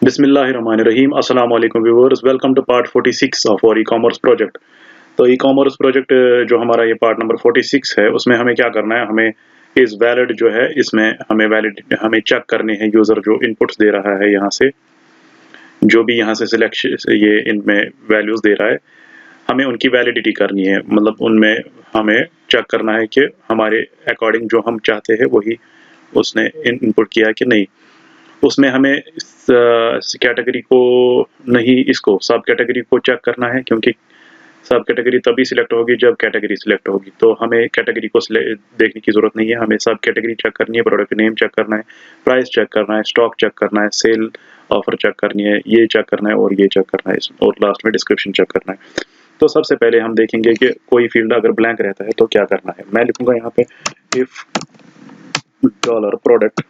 बिस्मिल्लाहिर्रहमानिर्रहीम अस्सलाम वालेकुम viewers, welcome to part 46 of और ई-कॉमर्स प्रोजेक्ट। तो ई-कॉमर्स प्रोजेक्ट जो हमारा ये पार्ट नंबर 46 है, उसमें हमें क्या करना है, हमें इस वैलिड जो है इसमें हमें चेक करने हैं यूज़र जो इनपुट्स दे रहा है, यहाँ से जो भी यहाँ से सिलेक्शन ये इनमें वैल्यूज़ दे रहा है, हमें उनकी वैलिडिटी करनी है। मतलब उनमें हमें चेक करना है कि हमारे अकॉर्डिंग जो हम चाहते हैं वही उसने इनपुट किया कि नहीं। उसमें हमें इस कैटेगरी को नहीं, इसको सब कैटेगरी को चेक करना है, क्योंकि सब कैटेगरी तभी सिलेक्ट होगी जब कैटेगरी सिलेक्ट होगी। तो हमें कैटेगरी को देखने की ज़रूरत नहीं है, हमें सब कैटेगरी चेक करनी है, प्रोडक्ट नेम चेक करना है, प्राइस चेक करना है, स्टॉक चेक करना है, सेल ऑफर चेक करनी है, ये चेक करना है और ये चेक करना है, और लास्ट में डिस्क्रिप्शन चेक करना है। तो सबसे पहले हम देखेंगे कि कोई फील्ड अगर ब्लैंक रहता है तो क्या करना है। मैं लिखूंगा यहाँ पे if dollar product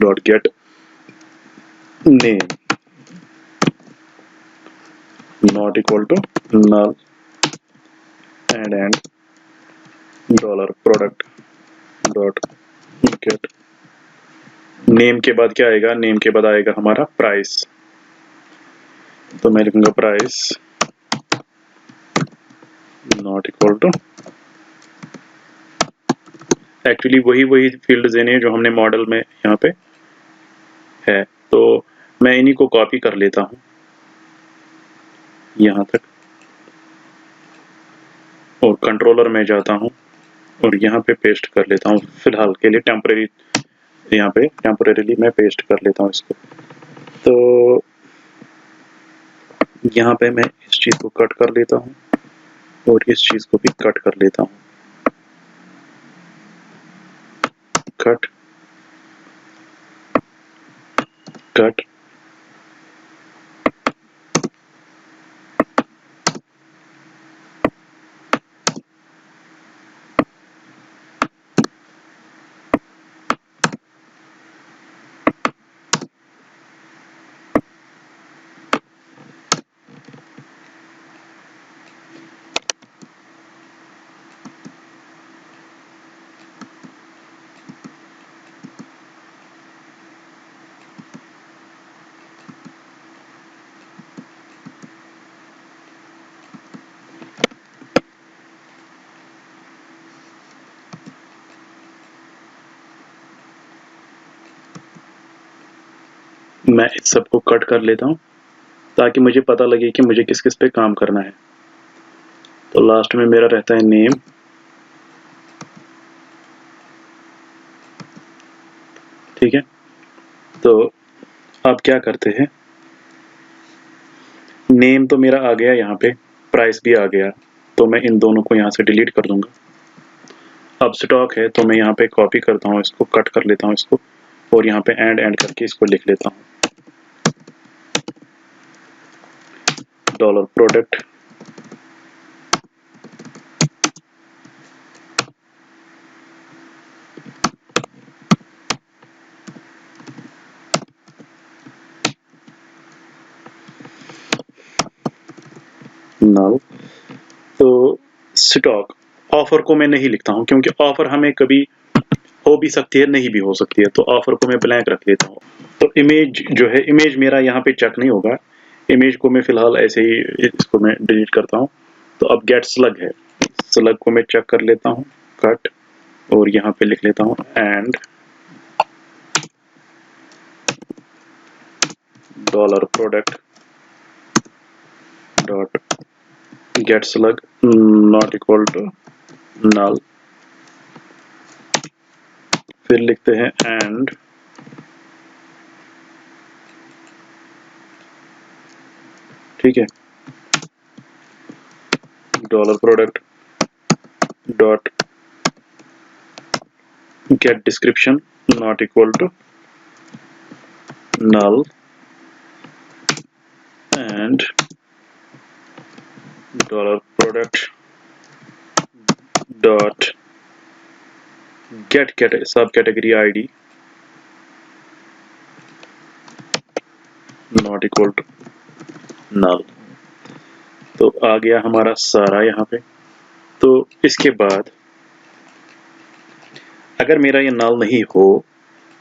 dot gate name not equal to null and dollar product dot get name के बाद क्या आएगा, नेम के बाद आएगा हमारा प्राइस। तो मैं लिखूंगा price not equal to, actually वही फील्ड देने हैं जो हमने मॉडल में यहाँ पे है। तो मैं इन्हीं को कॉपी कर लेता हूँ यहाँ तक, और कंट्रोलर में जाता हूँ और यहाँ पे पेस्ट कर लेता हूँ। फिलहाल के लिए टेम्परेरी, यहाँ पे टेम्परेरीली मैं पेस्ट कर लेता हूँ इसको। तो यहाँ पे मैं इस चीज़ को कट कर लेता हूँ और इस चीज़ को भी कट कर लेता हूँ। कट कट मैं इस सबको कट कर लेता हूँ ताकि मुझे पता लगे कि मुझे किस किस पे काम करना है। तो लास्ट में मेरा रहता है नेम, ठीक है। तो अब क्या करते हैं, नेम तो मेरा आ गया, यहाँ पे प्राइस भी आ गया, तो मैं इन दोनों को यहाँ से डिलीट कर दूंगा। अब स्टॉक है तो मैं यहाँ पे कॉपी करता हूँ, इसको कट कर लेता हूँ इसको, और यहाँ पे एंड करके इसको लिख लेता हूँ डॉलर प्रोडक्ट नल। तो स्टॉक ऑफर को मैं नहीं लिखता हूँ, क्योंकि ऑफर हमें कभी हो भी सकती है, नहीं भी हो सकती है, तो ऑफर को मैं ब्लैंक रख देता हूँ। तो इमेज जो है, इमेज मेरा यहाँ पे चेक नहीं होगा, इमेज को मैं फिलहाल ऐसे ही इसको मैं डिलीट करता हूँ। तो अब गेट स्लग है, स्लग को मैं चेक कर लेता हूँ, कट, और यहाँ पे लिख लेता हूँ and dollar product dot get slug not equal to null. फिर लिखते हैं एंड ठीक है, dollar product dot get description not equal to null and dollar product dot get sub category id not equal to null। तो आ गया हमारा सारा यहाँ पे। तो इसके बाद अगर मेरा ये null नहीं हो,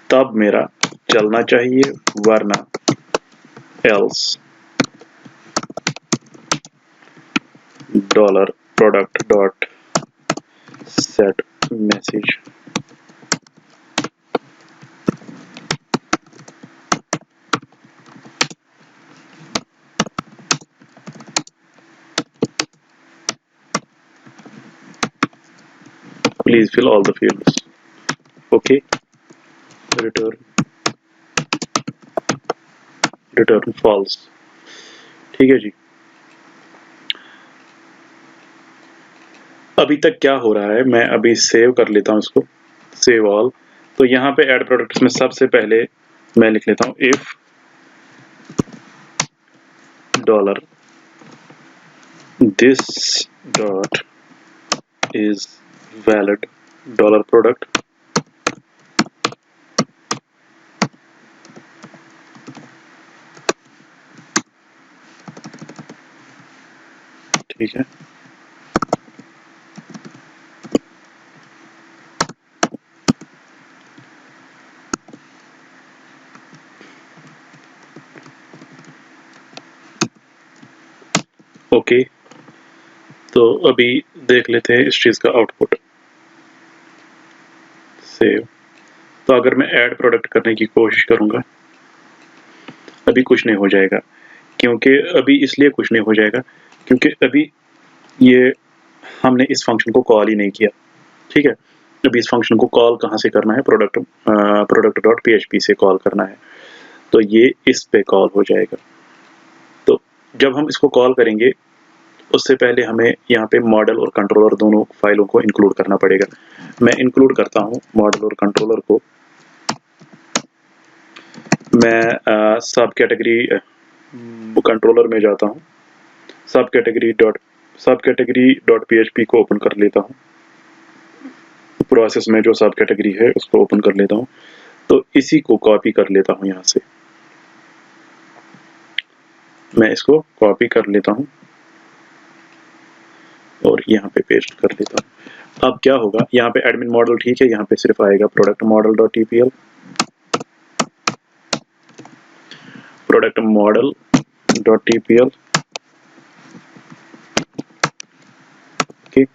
तब मेरा चलना चाहिए, वरना else dollar product dot set message. Please fill all the fields. Okay. Return false। ठीक है जी। अभी तक क्या हो रहा है, मैं अभी सेव कर लेता हूँ इसको, सेव ऑल। तो यहाँ पे ऐड प्रोडक्ट्स में सबसे पहले मैं लिख लेता हूँ if dollar this dot is valid dollar product ठीक है। ओके, तो अभी देख लेते हैं इस चीज का आउटपुट। सेव। तो अगर मैं ऐड प्रोडक्ट करने की कोशिश करूंगा, अभी कुछ नहीं हो जाएगा, क्योंकि अभी इसलिए कुछ नहीं हो जाएगा क्योंकि अभी ये हमने इस फंक्शन को कॉल ही नहीं किया। ठीक है, अभी इस फंक्शन को कॉल कहाँ से करना है, प्रोडक्ट डॉट php से कॉल करना है, तो ये इस पे कॉल हो जाएगा। तो जब हम इसको कॉल करेंगे उससे पहले हमें यहाँ पे मॉडल और कंट्रोलर दोनों फाइलों को इंक्लूड करना पड़ेगा। मैं इंक्लूड करता हूँ मॉडल और कंट्रोलर को। मैं सब कैटेगरी कंट्रोलर में जाता हूँ, सब कैटेगरी डॉट php को ओपन कर लेता हूँ। प्रोसेस में जो सब कैटेगरी है उसको ओपन कर लेता हूँ, तो इसी को कॉपी कर लेता हूँ। यहाँ से मैं इसको कॉपी कर लेता हूँ और यहाँ पे पेस्ट कर देता हूँ। अब क्या होगा, यहाँ पे एडमिन मॉडल ठीक है, यहाँ पे सिर्फ आएगा product model dot TPL, product model dot TPL. Okay,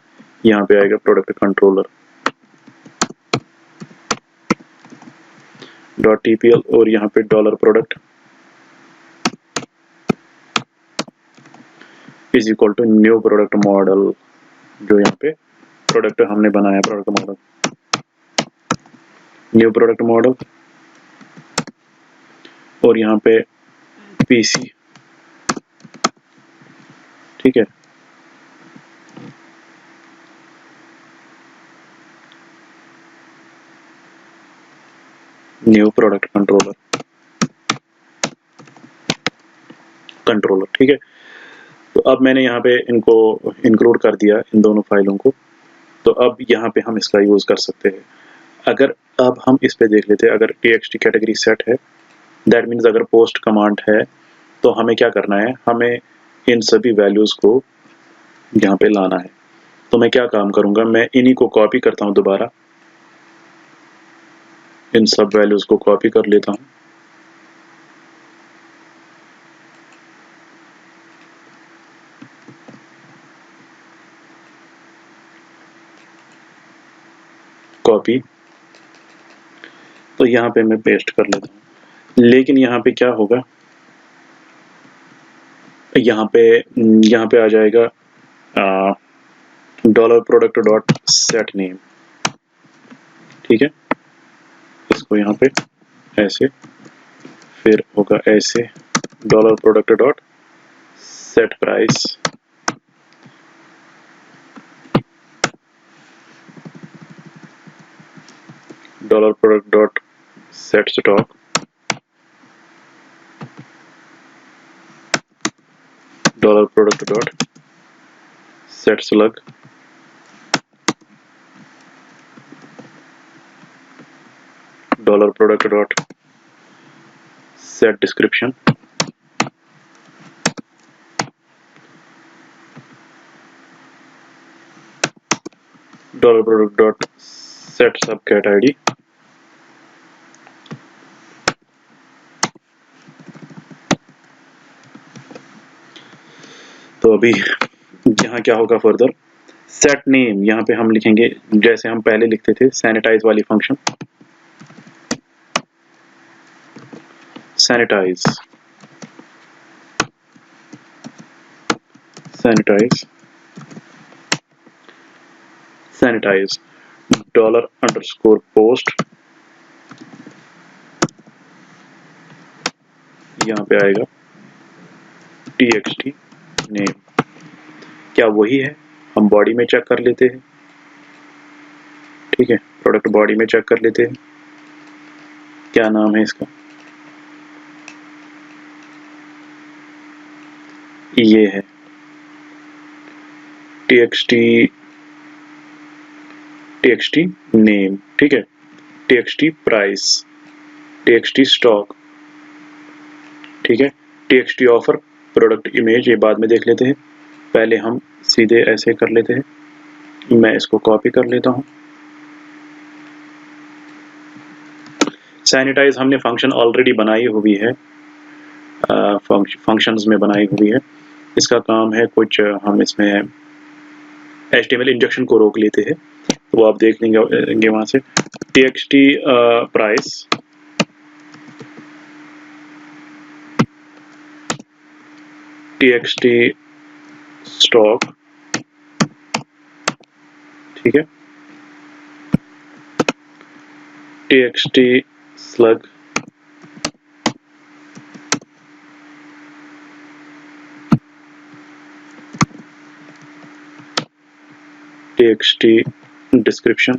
यहाँ पे आएगा प्रोडक्ट कंट्रोलर डॉट टीपीएल और यहाँ पे dollar product is equal to new product model, जो यहाँ पे प्रोडक्ट हमने बनाया product model, new product model और यहाँ पे पीसी। ठीक है, न्यू प्रोडक्ट कंट्रोलर। ठीक है, तो अब मैंने यहाँ पे इनको इंक्लूड कर दिया, इन दोनों फाइलों को। तो अब यहाँ पे हम इसका यूज कर सकते हैं। अगर अब हम इस पे देख लेते हैं, अगर txt कैटेगरी सेट है, दैट मीन्स अगर पोस्ट कमांड है, तो हमें क्या करना है, हमें इन सभी वैल्यूज को यहाँ पे लाना है। तो मैं क्या काम करूंगा, मैं इन्हीं को कॉपी करता हूँ दोबारा, इन सब वैल्यूज को कॉपी कर लेता हूँ। कॉपी, तो यहाँ पे मैं पेस्ट कर लेता हूँ। लेकिन यहाँ पे क्या होगा, यहाँ पे आ जाएगा dollar product dot set name. ठीक है, इसको यहाँ पे ऐसे, फिर होगा ऐसे dollar product dot set price, dollar product dot set stock, dollar product dot set slug, dollar product dot set description, dollar product dot set sub cat ID, अभी यहाँ क्या होगा फर्दर, सेट नेम यहाँ पे हम लिखेंगे जैसे हम पहले लिखते थे सैनिटाइज वाली function, sanitize sanitize sanitize $_post, यहाँ पे आएगा txt नेम। क्या वही है? हम बॉडी में चेक कर लेते हैं, ठीक है, प्रोडक्ट बॉडी में चेक कर लेते हैं, क्या नाम है इसका, ये है txt नेम, ठीक है, txt प्राइस, txt स्टॉक, ठीक है, txt ऑफर, प्रोडक्ट इमेज ये बाद में देख लेते हैं, पहले हम सीधे ऐसे कर लेते हैं, मैं इसको कॉपी कर लेता हूं। सैनिटाइज हमने फंक्शन ऑलरेडी बनाई हुई है, फंक्शंस में बनाई हुई है, इसका काम है कुछ हम इसमें HTML इंजेक्शन को रोक लेते हैं, तो वो आप देख लेंगे वहां से txt प्राइस, txt स्टॉक, ठीक है, txt slug, txt description,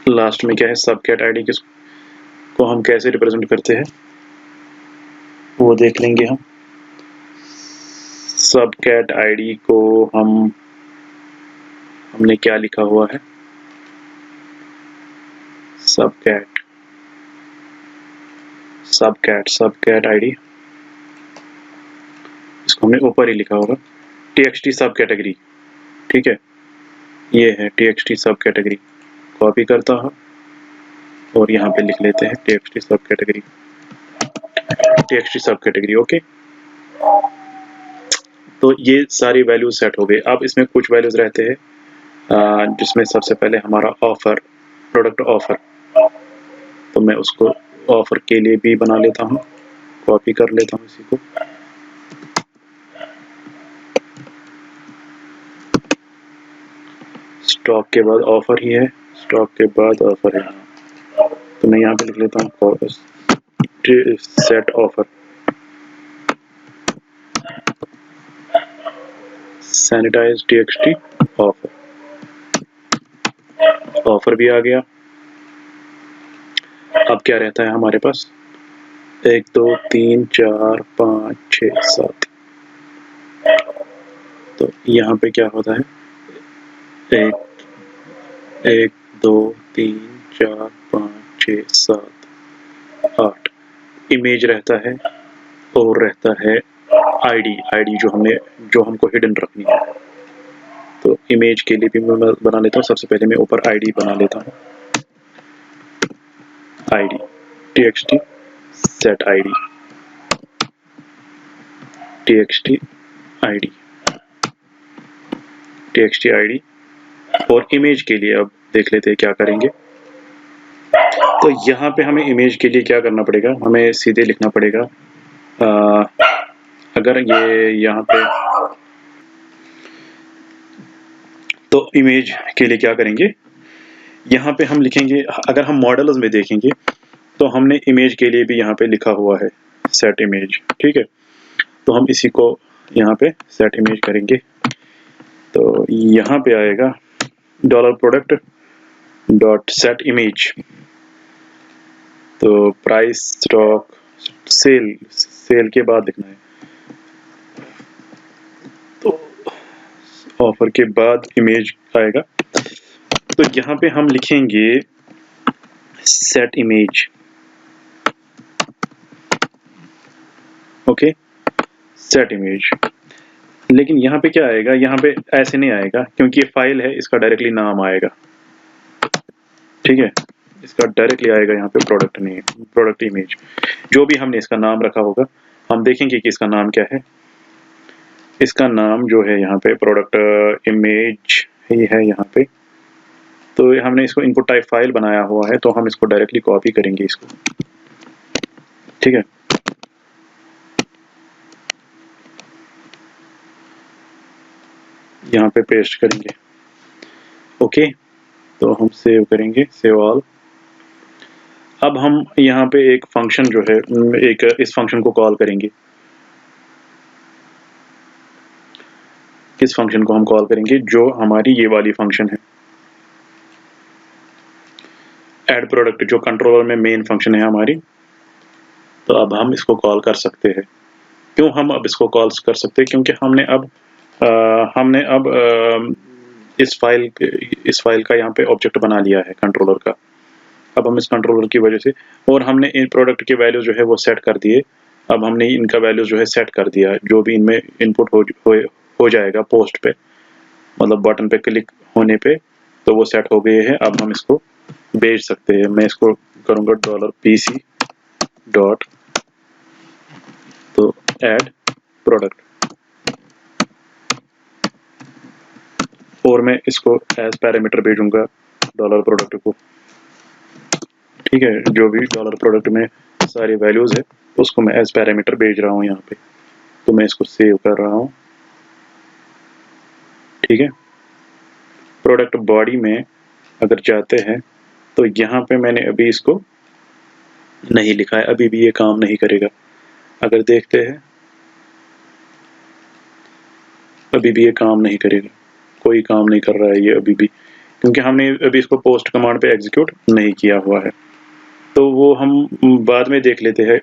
last में क्या है, सब कैट आईडी को हम कैसे रिप्रेजेंट करते हैं वो देख लेंगे हम। सब कैट आईडी को हमने क्या लिखा हुआ है, सब कैट आईडी, इसको हमने ऊपर ही लिखा होगा, txt सब कैटेगरी, ठीक है, ये है txt सब कैटेगरी, कॉपी करता हूँ और यहाँ पे लिख लेते हैं txt सब कैटेगरी, ओके। तो ये सारी वैल्यूज सेट हो गए। अब इसमें कुछ वैल्यूज रहते हैं जिसमें सबसे पहले हमारा ऑफर, प्रोडक्ट ऑफर, तो मैं उसको ऑफर के लिए भी बना लेता हूँ, कॉपी कर लेता हूँ इसी को, स्टॉक के बाद ऑफर ही है, स्टॉक के बाद ऑफर है, तो मैं यहाँ पे लिख लेता हूँ set offer, sanitize txt offer, offer भी आ गया। अब क्या रहता है हमारे पास, 1 2 3 4 5 6 7, तो यहाँ पे क्या होता है, 1 2 3 4 5 6 7 8, इमेज रहता है और रहता है आईडी जो हमको हिडन रखनी है, तो इमेज के लिए भी मैं बना लेता हूँ, सबसे पहले मैं ऊपर आईडी बना लेता हूँ, ID txt set ID, txt ID, और इमेज के लिए अब देख लेते हैं क्या करेंगे। तो यहाँ पे हमें इमेज के लिए क्या करना पड़ेगा, हमें सीधे लिखना पड़ेगा, अगर ये यहाँ पे, तो इमेज के लिए क्या करेंगे, यहाँ पे हम लिखेंगे, अगर हम मॉडल्स में देखेंगे तो हमने इमेज के लिए भी यहाँ पे लिखा हुआ है सेट इमेज, ठीक है, तो हम इसी को यहाँ पे सेट इमेज करेंगे, तो यहाँ पे आएगा $product.setImage, तो प्राइस, स्टॉक, सेल के बाद लिखना है, तो ऑफर के बाद इमेज आएगा, तो यहाँ पे हम लिखेंगे set image, okay, set image, लेकिन यहाँ पे क्या आएगा, यहाँ पे ऐसे नहीं आएगा क्योंकि ये फाइल है, इसका डायरेक्टली नाम आएगा, ठीक है, इसका डायरेक्टली आएगा यहाँ पे प्रोडक्ट नेम, प्रोडक्ट इमेज, जो भी हमने इसका नाम रखा होगा। हम देखेंगे कि इसका नाम क्या है। इसका नाम जो है यहाँ पे प्रोडक्ट इमेज ही है यहाँ पे। तो हमने इसको इनपुट टाइप फाइल बनाया हुआ है, तो हम इसको डायरेक्टली कॉपी करेंगे इसको, ठीक है। यहाँ पे पेस्ट करेंगे, ओके। तो हम सेव करेंगे, सेव ऑल। अब हम यहाँ पे एक फंक्शन जो है, एक इस फंक्शन को कॉल करेंगे। किस फंक्शन को हम कॉल करेंगे? जो हमारी ये वाली फंक्शन है, ऐड प्रोडक्ट, जो कंट्रोलर में मेन फंक्शन है हमारी। तो अब हम इसको कॉल कर सकते हैं। क्यों हम अब इसको कॉल कर सकते हैं? क्योंकि हमने अब इस फाइल का यहाँ पे ऑब्जेक्ट बना लिया है कंट्रोलर का। अब हम इस कंट्रोलर की वजह से, और हमने इन प्रोडक्ट के वैल्यू जो है वो सेट कर दिए। अब हमने इनका वैल्यू जो है सेट कर दिया, जो भी इनमें इनपुट हो जाएगा पोस्ट पे, मतलब बटन पे क्लिक होने पे, तो वो सेट हो गए हैं। अब हम इसको भेज सकते हैं। मैं इसको करूँगा $PC डॉट, तो ऐड प्रोडक्ट, और मैं इसको एज पैरामीटर भेजूंगा डॉलर प्रोडक्ट को, ठीक है। जो भी डॉलर प्रोडक्ट में सारी वैल्यूज है उसको मैं एज पैरामीटर भेज रहा हूँ यहाँ पे। तो मैं इसको सेव कर रहा हूँ, ठीक है। प्रोडक्ट बॉडी में अगर जाते हैं तो यहाँ पे मैंने अभी इसको नहीं लिखा है, अभी भी ये काम नहीं करेगा। अगर देखते हैं, अभी भी ये काम नहीं करेगा, कोई काम नहीं कर रहा है ये अभी भी, क्योंकि हमने अभी इसको पोस्ट कमांड पे एग्जीक्यूट नहीं किया हुआ है। तो वो हम बाद में देख लेते हैं।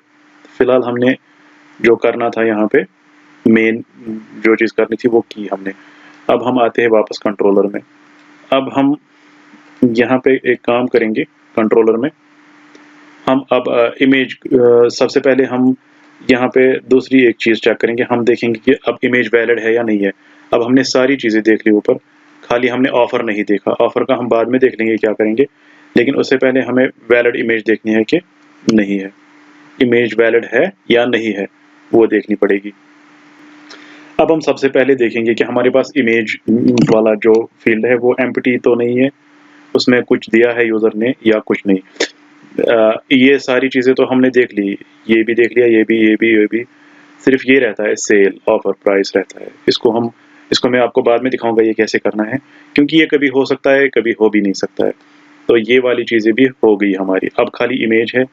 फिलहाल हमने जो करना था यहाँ पे, मेन जो चीज़ करनी थी वो की हमने। अब हम आते हैं वापस कंट्रोलर में। अब हम यहाँ पे एक काम करेंगे कंट्रोलर में। हम अब इमेज, सबसे पहले हम यहाँ पे दूसरी एक चीज़ चेक करेंगे। हम देखेंगे कि अब इमेज वैलिड है या नहीं है। अब हमने सारी चीज़ें देख ली ऊपर, खाली हमने ऑफर नहीं देखा। ऑफर का हम बाद में देख लेंगे क्या करेंगे, लेकिन उससे पहले हमें वैलिड इमेज देखनी है कि नहीं है। इमेज वैलिड है या नहीं है वो देखनी पड़ेगी। अब हम सबसे पहले देखेंगे कि हमारे पास इमेज वाला जो फील्ड है वो एम्प्टी तो नहीं है, उसमें कुछ दिया है यूज़र ने या कुछ नहीं। ये सारी चीज़ें तो हमने देख ली, ये भी देख लिया, ये भी। सिर्फ ये रहता है सेल, ऑफर, प्राइस रहता है। इसको मैं आपको बाद में दिखाऊंगा ये कैसे करना है, क्योंकि ये कभी हो सकता है, कभी हो भी नहीं सकता है। तो ये वाली चीज़ें भी हो गई हमारी। अब खाली इमेज है,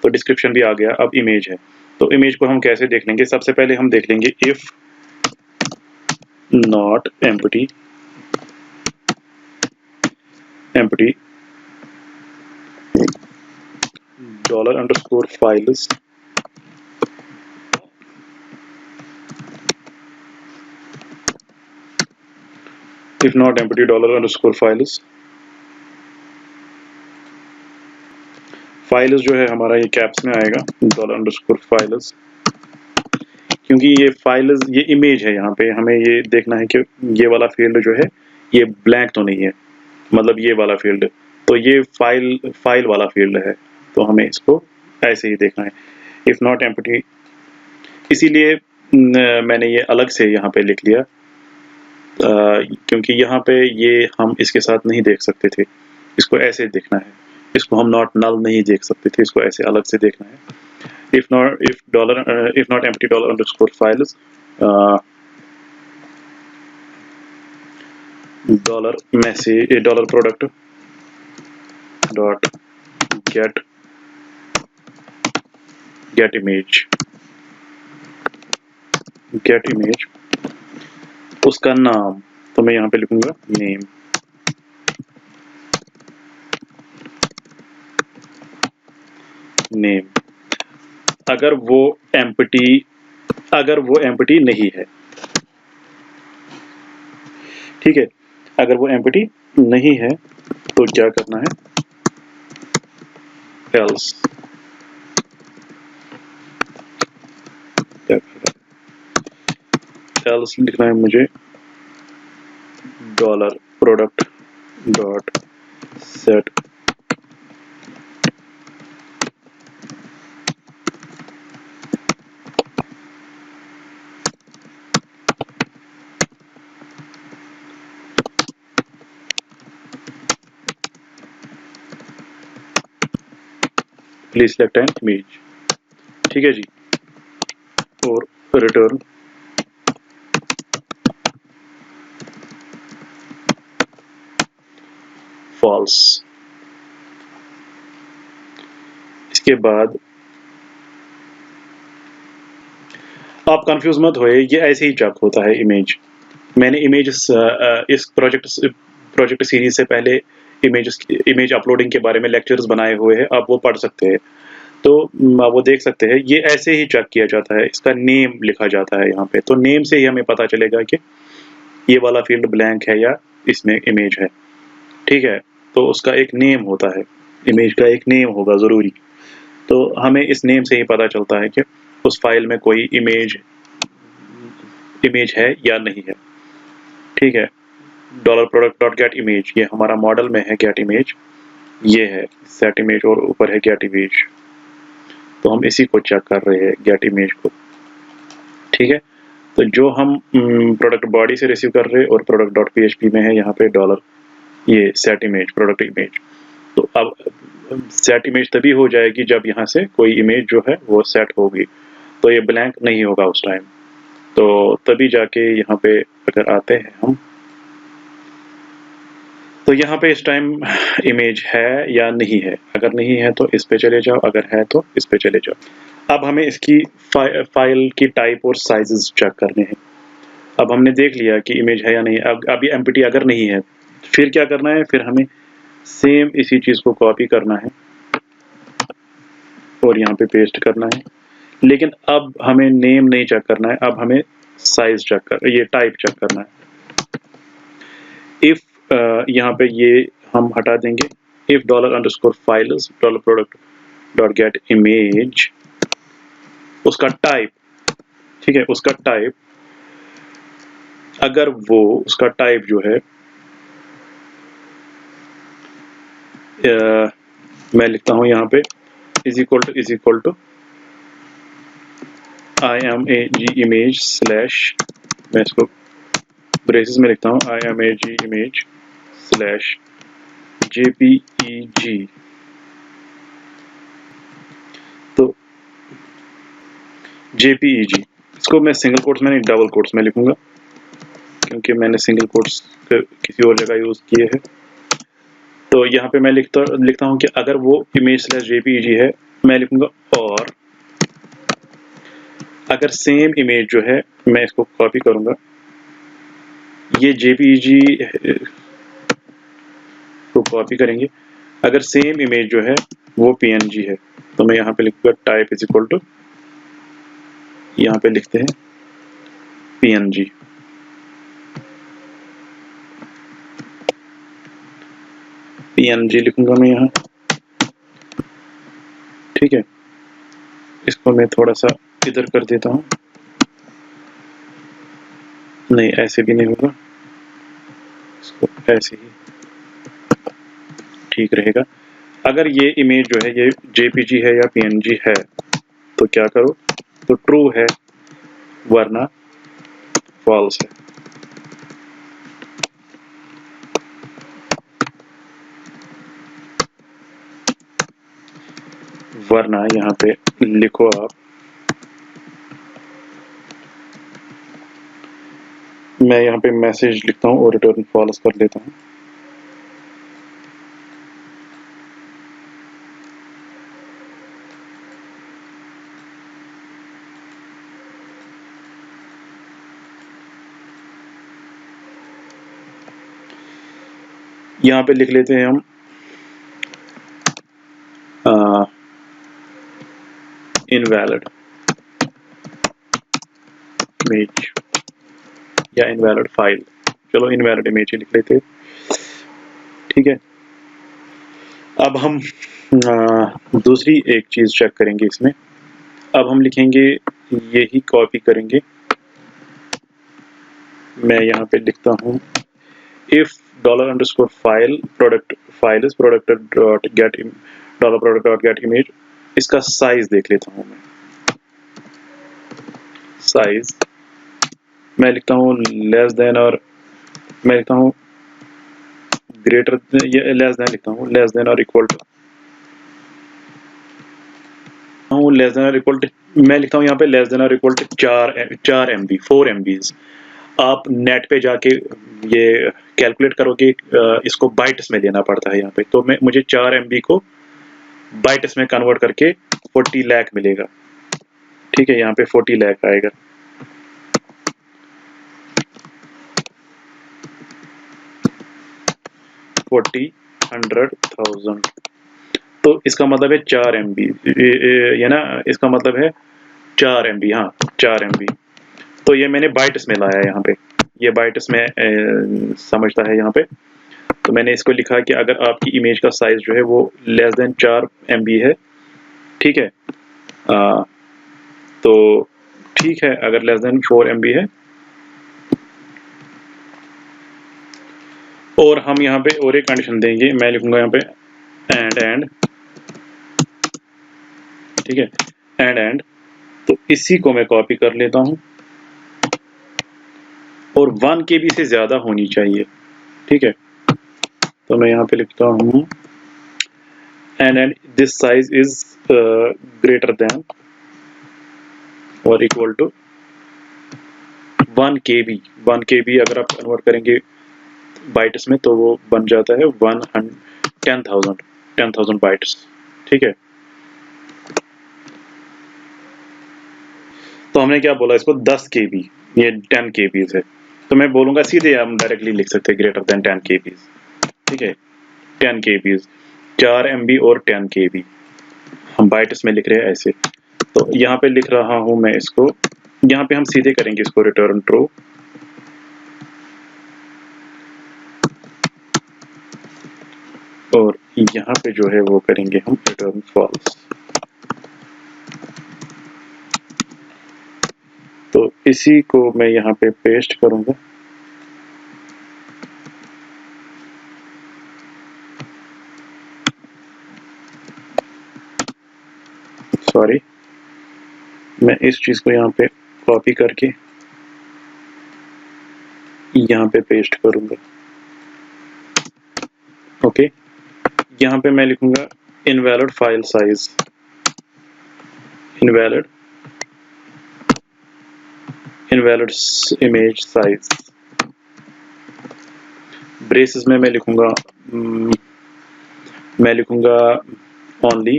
तो डिस्क्रिप्शन भी आ गया, अब इमेज है। तो इमेज को हम कैसे देख लेंगे? सबसे पहले हम देख लेंगे if not empty $_files if not empty $_files। Files जो है हमारा ये कैप्स में आएगा, $_files, क्योंकि ये फाइल्स, ये इमेज है। यहाँ पे हमें ये देखना है कि ये वाला फील्ड जो है ये ब्लैंक तो नहीं है, मतलब ये वाला फील्ड, तो ये फाइल वाला फील्ड है। तो हमें इसको ऐसे ही देखना है, इफ नॉट एम्प्टी। इसीलिए मैंने ये अलग से यहाँ पे लिख लिया, क्योंकि यहाँ पे ये हम इसके साथ नहीं देख सकते थे, इसको ऐसे देखना है। इसको हम नॉट नल नहीं देख सकते थे, इसको ऐसे अलग से देखना है। if not empty $_files, $product dot get image, उसका नाम, तो मैं यहाँ पे लिखूंगा नेम। अगर वो एम्प्टी नहीं है, ठीक है। अगर वो एम्प्टी नहीं है तो क्या करना है? else, else लिखना है मुझे $product dot set please select an image, ठीक है जी, और रिटर्न फॉल्स। इसके बाद आप कंफ्यूज मत होए, ये ऐसे ही चेक होता है इमेज। मैंने इमेज इस प्रोजेक्ट सीरीज से पहले इमेज अपलोडिंग के बारे में लेक्चर्स बनाए हुए हैं, आप वो पढ़ सकते हैं। तो वो देख सकते हैं, ये ऐसे ही चेक किया जाता है, इसका नेम लिखा जाता है यहाँ पे। तो नेम से ही हमें पता चलेगा कि ये वाला फील्ड ब्लैंक है या इसमें इमेज है, ठीक है। तो उसका एक नेम होता है, इमेज का एक नेम होगा ज़रूरी। तो हमें इस नेम से ही पता चलता है कि उस फाइल में कोई इमेज है या नहीं है, ठीक है। $product.get image, ये हमारा मॉडल में है गेट इमेज, ये है सेट इमेज और ऊपर है गेट इमेज। तो हम इसी को चेक कर रहे हैं, गेट इमेज को, ठीक है। तो जो हम प्रोडक्ट बॉडी से रिसीव कर रहे हैं और product.php में है यहाँ पे डॉलर ये सेट इमेज, प्रोडक्ट इमेज। तो अब सेट इमेज तभी हो जाएगी जब यहाँ से कोई इमेज जो है वो सेट होगी, तो ये ब्लैंक नहीं होगा उस टाइम। तो तभी जाके यहाँ पे अगर आते हैं हम, तो यहाँ पे इस टाइम इमेज है या नहीं है। अगर नहीं है तो इस पे चले जाओ, अगर है तो इस पे चले जाओ। अब हमें इसकी फाइल की टाइप और साइजेस चेक करने हैं। अब हमने देख लिया कि इमेज है या नहीं। अब अभी एम्प्टी अगर नहीं है, फिर क्या करना है, फिर हमें सेम इसी चीज़ को कॉपी करना है और यहाँ पे पेस्ट करना है। लेकिन अब हमें नेम नहीं चेक करना है, अब हमें साइज चेक कर, ये टाइप चेक करना है। इफ यहाँ पे ये हम हटा देंगे, इफ $_files $product.getImage, उसका टाइप, ठीक है, उसका टाइप, अगर वो उसका टाइप जो है मैं लिखता हूँ यहाँ पे is equal to image slash, मैं इसको ब्रेसेस में लिखता हूँ, image स्लैश jpeg। तो jpeg इसको मैं सिंगल कोट्स में नहीं डबल कोट्स में लिखूंगा, क्योंकि मैंने सिंगल कोट्स किसी और जगह यूज किए हैं। तो यहाँ पे मैं लिखता हूँ कि अगर वो इमेज स्लैश jpeg है, मैं लिखूंगा, और अगर सेम इमेज जो है, मैं इसको कॉपी करूंगा, ये jpeg को कॉपी करेंगे, अगर सेम इमेज जो है वो png है, तो मैं यहाँ पे लिखूंगा टाइप इज इक्वल टू, यहाँ पे लिखते हैं png। png लिखूंगा मैं यहाँ, ठीक है। इसको मैं थोड़ा सा इधर कर देता हूँ, नहीं ऐसे भी नहीं होगा, इसको ऐसे ही ठीक रहेगा। अगर ये इमेज जो है ये jpg है या png है, तो क्या करो, तो ट्रू है वरना फॉल्स है। वरना यहाँ पे लिखो आप, मैं यहाँ पे मैसेज लिखता हूँ और रिटर्न फॉल्स कर देता हूँ। यहाँ पे लिख लेते हैं हम इनवैलिड इमेज या इनवैलिड फाइल, चलो इनवैलिड इमेज ही लिख लेते हैं, ठीक है। अब हम दूसरी एक चीज़ चेक करेंगे इसमें। अब हम लिखेंगे, यही कॉपी करेंगे, मैं यहाँ पे लिखता हूँ if $_file product files $product.get image, इसका साइज देख लेता हूँ मैं। साइज मैं लिखता हूँ लेस देन, और मैं लिखता हूँ ग्रेटर, ये लेस देन लिखता हूँ, लेस देन और इक्वल टू हूँ लेस देन और इक्वल टू, मैं लिखता हूँ यहाँ पे लेस देन और इक्वल टू 4 MB 4 MBs। आप नेट पे जाके ये कैलकुलेट करोगे, इसको बाइट्स में लेना पड़ता है यहाँ पे, तो मुझे 4 MB को बाइट्स में कन्वर्ट करके 40 लाख मिलेगा। ठीक है, यहाँ पे 40 लाख आएगा। फोर्टी 100,000, तो इसका मतलब है 4 MB, ये ना, इसका मतलब है 4 MB, हाँ 4 MB। तो ये मैंने बाइट्स में लाया यहाँ पे, ये बाइट्स में समझता है यहाँ पे। तो मैंने इसको लिखा कि अगर आपकी इमेज का साइज जो है वो लेस देन 4 MB है, ठीक है, तो ठीक है, अगर लेस देन 4 MB है, और हम यहाँ पे और एक कंडीशन देंगे, मैं लिखूंगा यहाँ पे एंड, ठीक है, एंड, तो इसी को मैं कॉपी कर लेता हूँ, और 1 KB से ज्यादा होनी चाहिए, ठीक है। तो मैं यहाँ पे लिखता हूँ and this size is greater than और इक्वल टू 1 KB। 1 KB अगर आप कन्वर्ट करेंगे बाइट्स में तो वो बन जाता है 10,000 बाइट्स, ठीक है। तो हमने क्या बोला इसको 10 KB, ये 10 KB है, तो मैं बोलूंगा सीधे, हम डायरेक्टली लिख सकते हैं ग्रेटर देन 10 KB, ठीक है। 10 KB, 4 MB और 10 KB, हम बाइट्स में लिख रहे हैं ऐसे। तो यहाँ पे लिख रहा हूं मैं इसको, यहाँ पे हम सीधे करेंगे इसको रिटर्न ट्रू, और यहाँ पे जो है वो करेंगे हम रिटर्न फॉल्स। तो इसी को मैं यहाँ पे पेस्ट करूंगा, सॉरी, मैं इस चीज को यहाँ पे कॉपी करके यहाँ पे पेस्ट करूंगा, ओके। यहाँ पे मैं लिखूंगा invalid file size, invalid image size, braces में मैं लिखूंगा only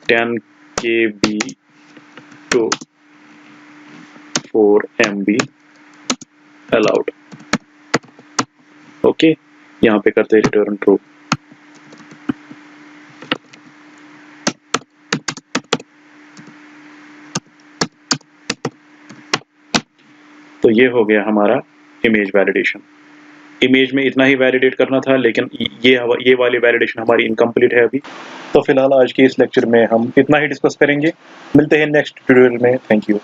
10 KB to 4 MB allowed, okay. यहाँ पे करते हैं रिटर्न ट्रू। तो ये हो गया हमारा इमेज वैलिडेशन। इमेज में इतना ही वैलिडेट करना था, लेकिन ये वाली वैलिडेशन हमारी इनकम्प्लीट है अभी। तो फिलहाल आज के इस लेक्चर में हम इतना ही डिस्कस करेंगे, मिलते हैं नेक्स्ट ट्यूटोरियल में। Thank you.